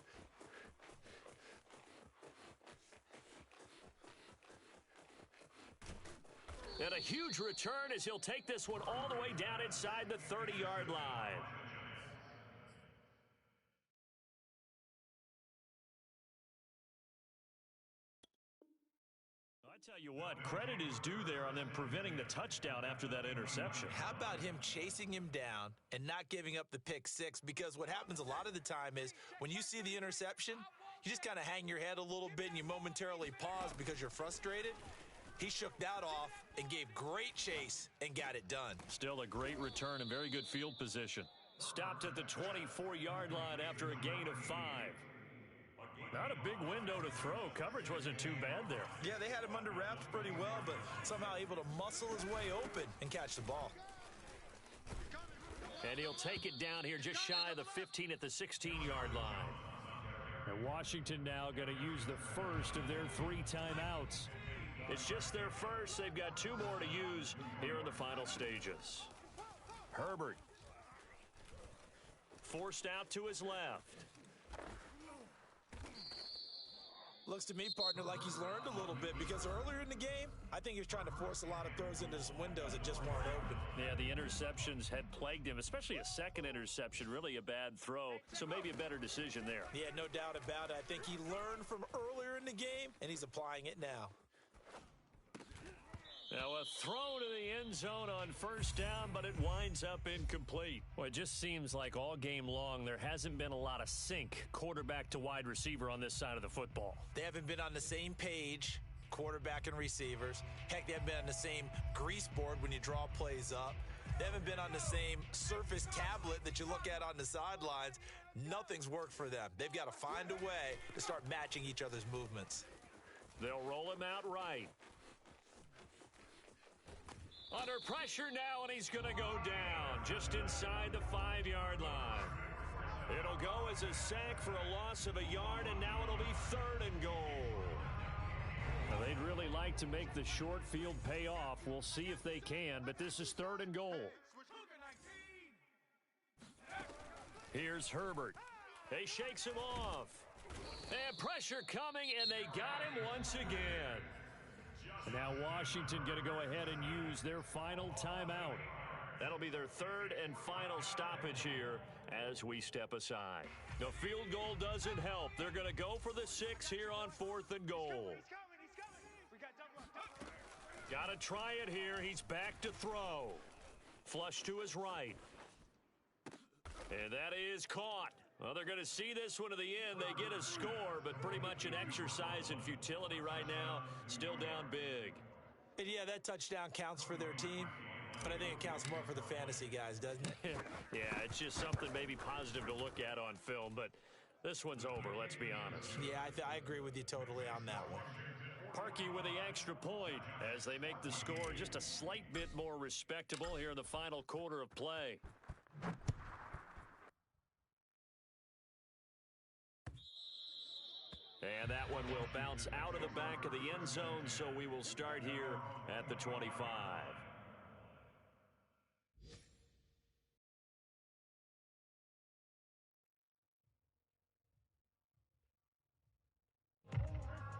[SPEAKER 1] And a huge return as he'll take this one all the way down inside the 30-yard line. I tell you what, credit is due there on them preventing the touchdown after that interception.
[SPEAKER 3] How about him chasing him down and not giving up the pick 6? Because what happens a lot of the time is when you see the interception, you just kind of hang your head a little bit and you momentarily pause because you're frustrated. He shook that off and gave great chase and got it done.
[SPEAKER 1] Still a great return and very good field position. Stopped at the 24-yard line after a gain of 5. Not a big window to throw. Coverage wasn't too bad there.
[SPEAKER 3] Yeah, they had him under wraps pretty well, but somehow able to muscle his way open and catch the ball.
[SPEAKER 1] And he'll take it down here just shy of the 15 at the 16-yard line. And Washington now going to use the first of their 3 timeouts. It's just their first. They've got 2 more to use here in the final stages. Herbert. Forced out to his left.
[SPEAKER 3] Looks to me, partner, like he's learned a little bit because earlier in the game, I think he was trying to force a lot of throws into some windows that just weren't open.
[SPEAKER 1] Yeah, the interceptions had plagued him, especially a second interception, really a bad throw. So maybe a better decision there.
[SPEAKER 3] Yeah, no doubt about it. I think he learned from earlier in the game, and he's applying it now.
[SPEAKER 1] Now a throw to the end zone on first down, but it winds up incomplete. Well, it just seems like all game long there hasn't been a lot of sync quarterback to wide receiver on this side of the football.
[SPEAKER 3] They haven't been on the same page quarterback and receivers. Heck, they haven't been on the same grease board when you draw plays up. They haven't been on the same Surface tablet that you look at on the sidelines. Nothing's worked for them. They've got to find a way to start matching each other's movements.
[SPEAKER 1] They'll roll him out right. Under pressure now, and he's going to go down just inside the 5-yard line. It'll go as a sack for a loss of a yard, and now it'll be 3rd and goal. Now, they'd really like to make the short field pay off. We'll see if they can, but this is 3rd and goal. Here's Herbert. He shakes him off. And pressure coming, and they got him once again. Now Washington going to go ahead and use their final timeout. That'll be their 3rd and final stoppage here as we step aside. The field goal doesn't help. They're going to go for the 6 here on 4th and goal. Got to try it here. He's back to throw. Flush to his right. And that is caught. Well, they're going to see this one to the end. They get a score, but pretty much an exercise in futility right now. Still down big.
[SPEAKER 3] And yeah, that touchdown counts for their team, but I think it counts more for the fantasy guys, doesn't it?
[SPEAKER 1] Yeah, it's just something maybe positive to look at on film, but this one's over, let's be honest.
[SPEAKER 3] Yeah, I agree with you totally on that one.
[SPEAKER 1] Parkey with the extra point as they make the score just a slight bit more respectable here in the final quarter of play. And that one will bounce out of the back of the end zone, so we will start here at the 25.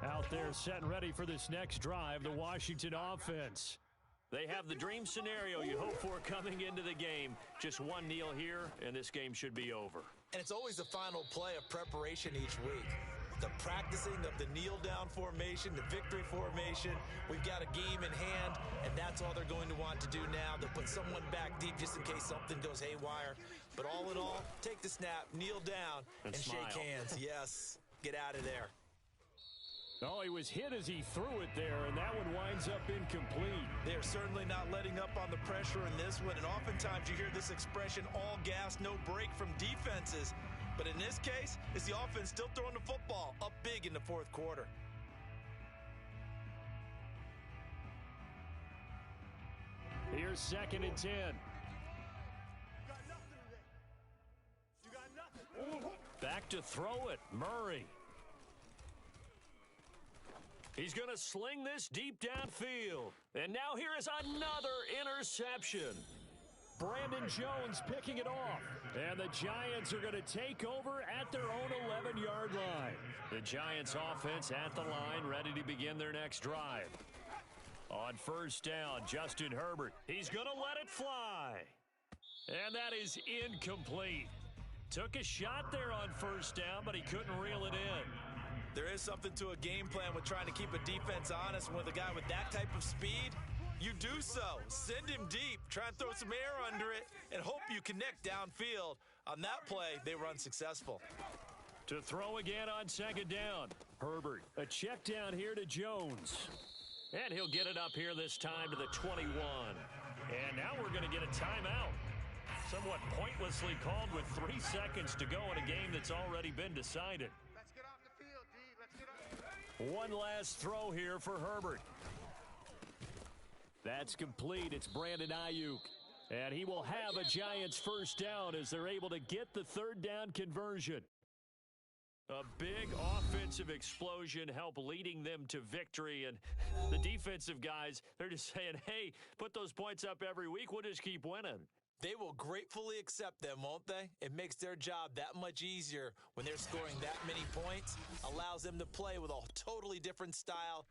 [SPEAKER 1] Out there set and ready for this next drive, the Washington offense. They have the dream scenario you hope for coming into the game. Just one kneel here, and this game should be over.
[SPEAKER 3] And it's always the final play of preparation each week. The practicing of the kneel-down formation, the victory formation. We've got a game in hand, and that's all they're going to want to do now. They'll put someone back deep just in case something goes haywire. But all in all, take the snap, kneel down, and shake hands. Yes, get out of there.
[SPEAKER 1] Oh, he was hit as he threw it there, and that one winds up incomplete.
[SPEAKER 3] They're certainly not letting up on the pressure in this one, and oftentimes you hear this expression, all gas, no break from defenses. But in this case, it's the offense still throwing the football up big in the 4th quarter.
[SPEAKER 1] Here's 2nd and 10. Back to throw it, Murray. He's going to sling this deep downfield. And now here is another interception. Brandon Jones picking it off. And the Giants are going to take over at their own 11-yard line. The Giants offense at the line, ready to begin their next drive. On 1st down, Justin Herbert. He's going to let it fly. And that is incomplete. Took a shot there on 1st down, but he couldn't reel it in.
[SPEAKER 3] There is something to a game plan with trying to keep a defense honest. With a guy with that type of speed, you do so. Send him deep. Try and throw some air under it and hope you connect downfield. On that play, they were unsuccessful.
[SPEAKER 1] To throw again on 2nd down. Herbert, a check down here to Jones. And he'll get it up here this time to the 21. And now we're going to get a timeout. Somewhat pointlessly called with 3 seconds to go in a game that's already been decided.
[SPEAKER 2] Let's get off the field, D. Let's get off.
[SPEAKER 1] One last throw here for Herbert. That's complete. It's Brandon Ayuk. And he will have a Giants 1st down as they're able to get the 3rd down conversion. A big offensive explosion help leading them to victory. And the defensive guys, they're just saying, hey, put those points up every week. We'll just keep winning.
[SPEAKER 3] They will gratefully accept them, won't they? It makes their job that much easier when they're scoring that many points. Allows them to play with a totally different style.